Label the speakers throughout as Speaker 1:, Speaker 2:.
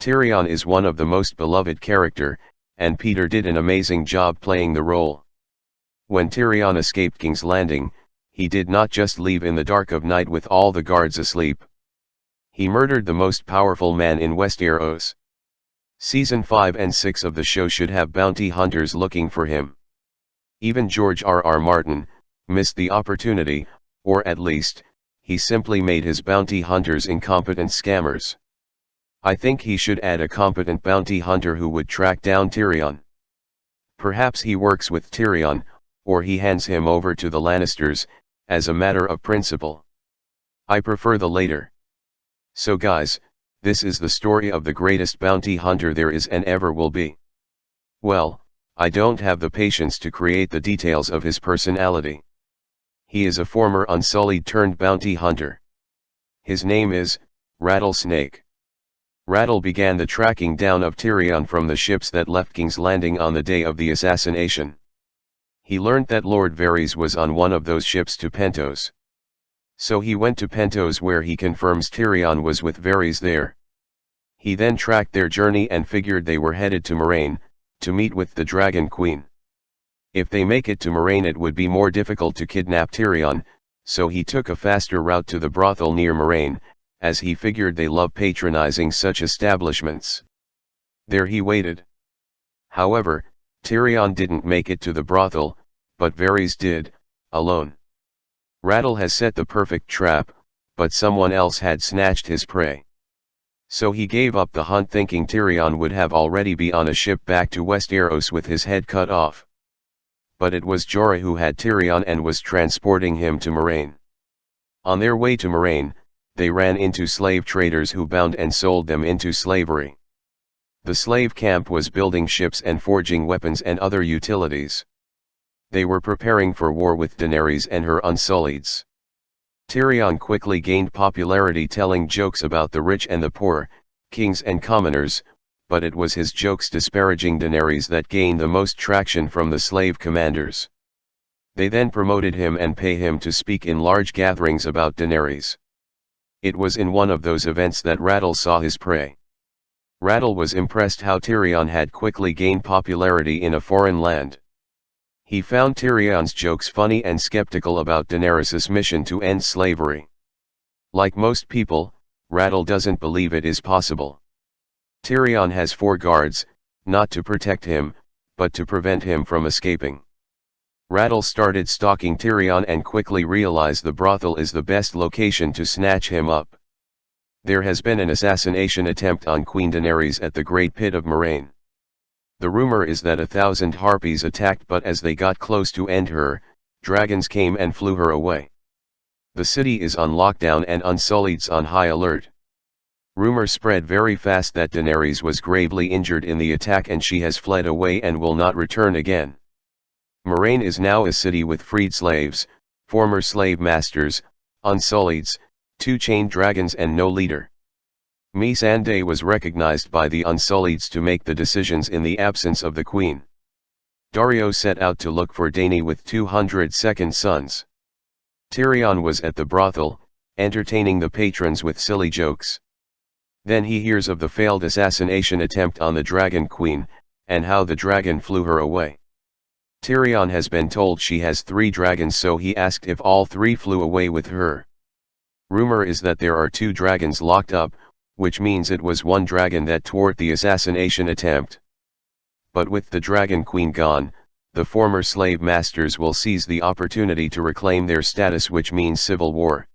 Speaker 1: Tyrion is one of the most beloved character, and Peter did an amazing job playing the role. When Tyrion escaped King's Landing, he did not just leave in the dark of night with all the guards asleep. He murdered the most powerful man in Westeros. Season 5 and 6 of the show should have bounty hunters looking for him. Even George R.R. Martin missed the opportunity, or at least, he simply made his bounty hunters incompetent scammers. I think he should add a competent bounty hunter who would track down Tyrion. Perhaps he works with Tyrion, or he hands him over to the Lannisters, as a matter of principle. I prefer the later. So guys, this is the story of the greatest bounty hunter there is and ever will be. Well, I don't have the patience to create the details of his personality. He is a former Unsullied turned bounty hunter. His name is Rattlesnake. Rattle began the tracking down of Tyrion from the ships that left King's Landing on the day of the assassination. He learned that Lord Varys was on one of those ships to Pentos. So he went to Pentos where he confirms Tyrion was with Varys there. He then tracked their journey and figured they were headed to Moraine, to meet with the Dragon Queen. If they make it to Moraine it would be more difficult to kidnap Tyrion, so he took a faster route to the brothel near Moraine, as he figured they love patronizing such establishments. There he waited. However, Tyrion didn't make it to the brothel, but Varys did, alone. Rattle has set the perfect trap, but someone else had snatched his prey. So he gave up the hunt thinking Tyrion would have already be on a ship back to Westeros with his head cut off. But it was Jorah who had Tyrion and was transporting him to Moraine. On their way to Moraine, they ran into slave traders who bound and sold them into slavery. The slave camp was building ships and forging weapons and other utilities. They were preparing for war with Daenerys and her Unsullieds. Tyrion quickly gained popularity telling jokes about the rich and the poor, kings and commoners, but it was his jokes disparaging Daenerys that gained the most traction from the slave commanders. They then promoted him and pay him to speak in large gatherings about Daenerys. It was in one of those events that Rattle saw his prey. Rattle was impressed how Tyrion had quickly gained popularity in a foreign land. He found Tyrion's jokes funny and skeptical about Daenerys' mission to end slavery. Like most people, Rattle doesn't believe it is possible. Tyrion has 4 guards, not to protect him, but to prevent him from escaping. Rattle started stalking Tyrion and quickly realized the brothel is the best location to snatch him up. There has been an assassination attempt on Queen Daenerys at the Great Pit of Moraine. The rumor is that 1,000 harpies attacked, but as they got close to end her, dragons came and flew her away. The city is on lockdown and Unsullieds on high alert. Rumor spread very fast that Daenerys was gravely injured in the attack and she has fled away and will not return again. Moraine is now a city with freed slaves, former slave masters, Unsullieds, 2 chained dragons and no leader. Missandei was recognized by the Unsullieds to make the decisions in the absence of the queen. Daario set out to look for Dany with 200 second sons. Tyrion was at the brothel, entertaining the patrons with silly jokes. Then he hears of the failed assassination attempt on the Dragon Queen, and how the dragon flew her away. Tyrion has been told she has 3 dragons, so he asked if all 3 flew away with her. Rumor is that there are 2 dragons locked up, which means it was one dragon that thwarted the assassination attempt. But with the Dragon Queen gone, the former slave masters will seize the opportunity to reclaim their status, which means civil war.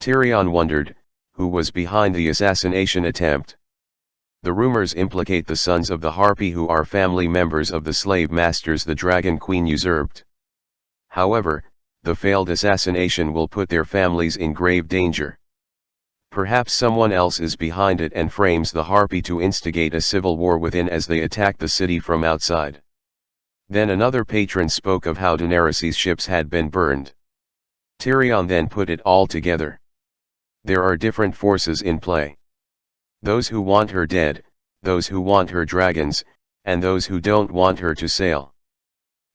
Speaker 1: Tyrion wondered, who was behind the assassination attempt? The rumors implicate the sons of the Harpy, who are family members of the slave masters the Dragon Queen usurped. However, the failed assassination will put their families in grave danger. Perhaps someone else is behind it and frames the Harpy to instigate a civil war within as they attack the city from outside. Then another patron spoke of how Daenerys' ships had been burned. Tyrion then put it all together. There are different forces in play. Those who want her dead, those who want her dragons, and those who don't want her to sail.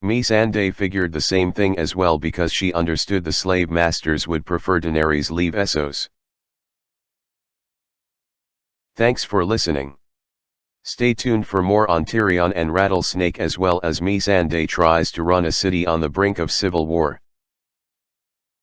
Speaker 1: Missandei figured the same thing as well because she understood the slave masters would prefer Daenerys leave Essos. Thanks for listening. Stay tuned for more on Tyrion and Rattlesnake, as well as Missandei tries to run a city on the brink of civil war.